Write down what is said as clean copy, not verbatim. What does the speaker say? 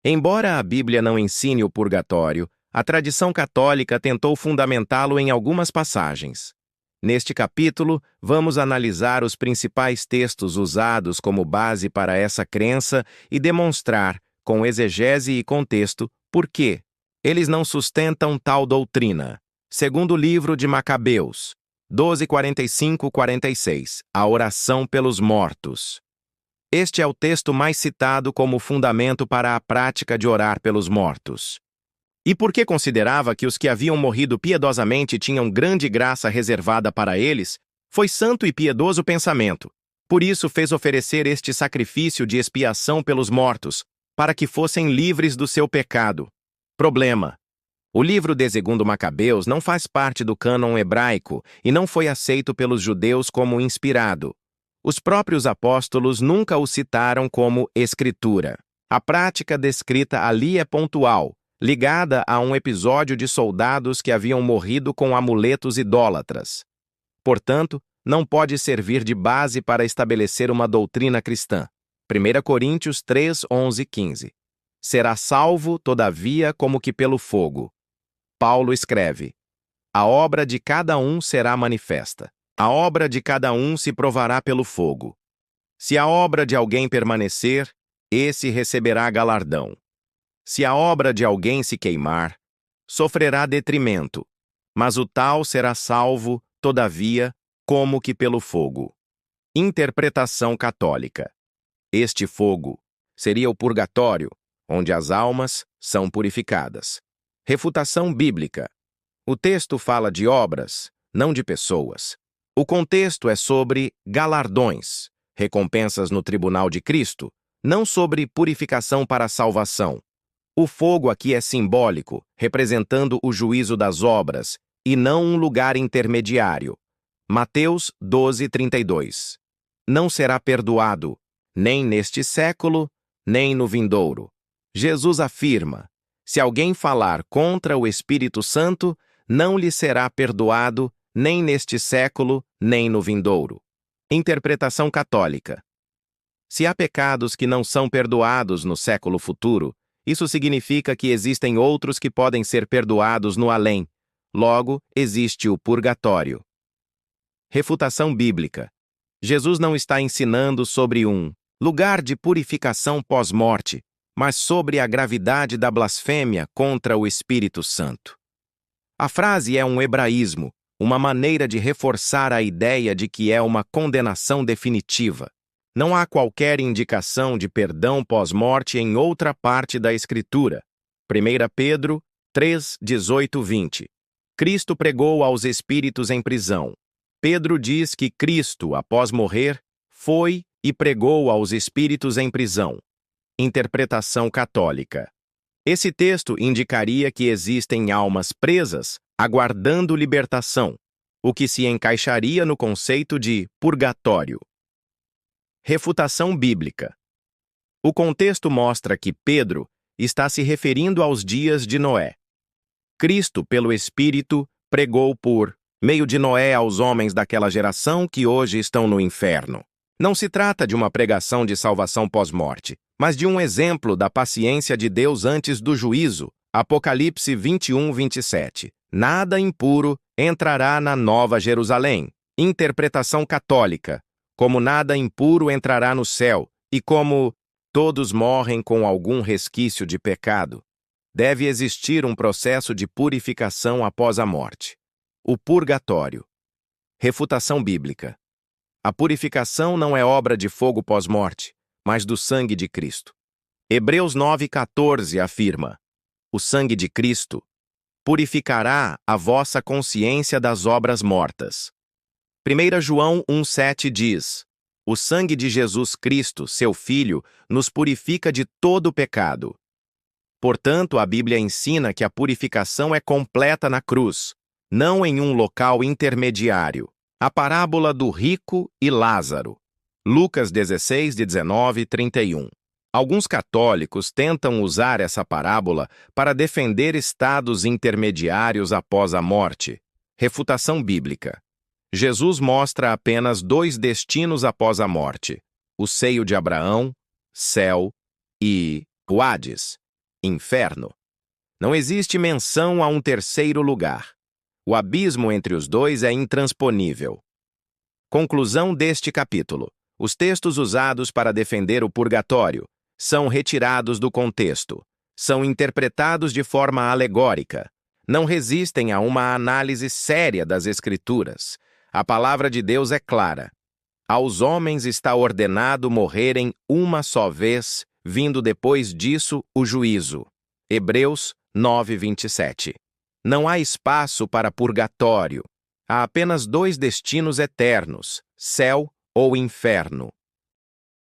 Embora a Bíblia não ensine o purgatório, a tradição católica tentou fundamentá-lo em algumas passagens. Neste capítulo, vamos analisar os principais textos usados como base para essa crença e demonstrar, com exegese e contexto, por que eles não sustentam tal doutrina. Segundo o livro de Macabeus, 12:45-46, a oração pelos mortos. Este é o texto mais citado como fundamento para a prática de orar pelos mortos. E porque considerava que os que haviam morrido piedosamente tinham grande graça reservada para eles, foi santo e piedoso pensamento. Por isso fez oferecer este sacrifício de expiação pelos mortos, para que fossem livres do seu pecado. Problema: o livro de Segundo Macabeus não faz parte do cânon hebraico e não foi aceito pelos judeus como inspirado. Os próprios apóstolos nunca o citaram como escritura. A prática descrita ali é pontual, ligada a um episódio de soldados que haviam morrido com amuletos idólatras. Portanto, não pode servir de base para estabelecer uma doutrina cristã. 1 Coríntios 3, 11 e 15. Será salvo, todavia, como que pelo fogo. Paulo escreve: a obra de cada um será manifesta. A obra de cada um se provará pelo fogo. Se a obra de alguém permanecer, esse receberá galardão. Se a obra de alguém se queimar, sofrerá detrimento, mas o tal será salvo, todavia, como que pelo fogo. Interpretação católica. Este fogo seria o purgatório, onde as almas são purificadas. Refutação bíblica. O texto fala de obras, não de pessoas. O contexto é sobre galardões, recompensas no tribunal de Cristo, não sobre purificação para a salvação. O fogo aqui é simbólico, representando o juízo das obras, e não um lugar intermediário. Mateus 12:32. Não será perdoado, nem neste século, nem no vindouro. Jesus afirma: se alguém falar contra o Espírito Santo, não lhe será perdoado, nem neste século, nem no vindouro. Interpretação católica. Se há pecados que não são perdoados no século futuro, isso significa que existem outros que podem ser perdoados no além. Logo, existe o purgatório. Refutação bíblica. Jesus não está ensinando sobre um lugar de purificação pós-morte, mas sobre a gravidade da blasfêmia contra o Espírito Santo. A frase é um hebraísmo, uma maneira de reforçar a ideia de que é uma condenação definitiva. Não há qualquer indicação de perdão pós-morte em outra parte da Escritura. 1 Pedro 3, 18, 20. Cristo pregou aos espíritos em prisão. Pedro diz que Cristo, após morrer, foi e pregou aos espíritos em prisão. Interpretação católica. Esse texto indicaria que existem almas presas, aguardando libertação, o que se encaixaria no conceito de purgatório. Refutação bíblica. O contexto mostra que Pedro está se referindo aos dias de Noé. Cristo, pelo Espírito, pregou por meio de Noé aos homens daquela geração que hoje estão no inferno. Não se trata de uma pregação de salvação pós-morte, mas de um exemplo da paciência de Deus antes do juízo. Apocalipse 21, 27. Nada impuro entrará na Nova Jerusalém. Interpretação católica. Como nada impuro entrará no céu, e como todos morrem com algum resquício de pecado, deve existir um processo de purificação após a morte. O purgatório. Refutação bíblica. A purificação não é obra de fogo pós-morte, mas do sangue de Cristo. Hebreus 9:14 afirma: o sangue de Cristo purificará a vossa consciência das obras mortas. 1 João 1,7 diz: o sangue de Jesus Cristo, seu Filho, nos purifica de todo o pecado. Portanto, a Bíblia ensina que a purificação é completa na cruz, não em um local intermediário. A parábola do rico e Lázaro. Lucas 16, 19 e 31. Alguns católicos tentam usar essa parábola para defender estados intermediários após a morte. Refutação bíblica. Jesus mostra apenas dois destinos após a morte: o seio de Abraão, céu, e o Hades, inferno. Não existe menção a um terceiro lugar. O abismo entre os dois é intransponível. Conclusão deste capítulo. Os textos usados para defender o purgatório são retirados do contexto, são interpretados de forma alegórica, não resistem a uma análise séria das Escrituras. A palavra de Deus é clara. Aos homens está ordenado morrerem uma só vez, vindo depois disso o juízo. Hebreus 9:27. Não há espaço para purgatório. Há apenas dois destinos eternos, céu ou inferno.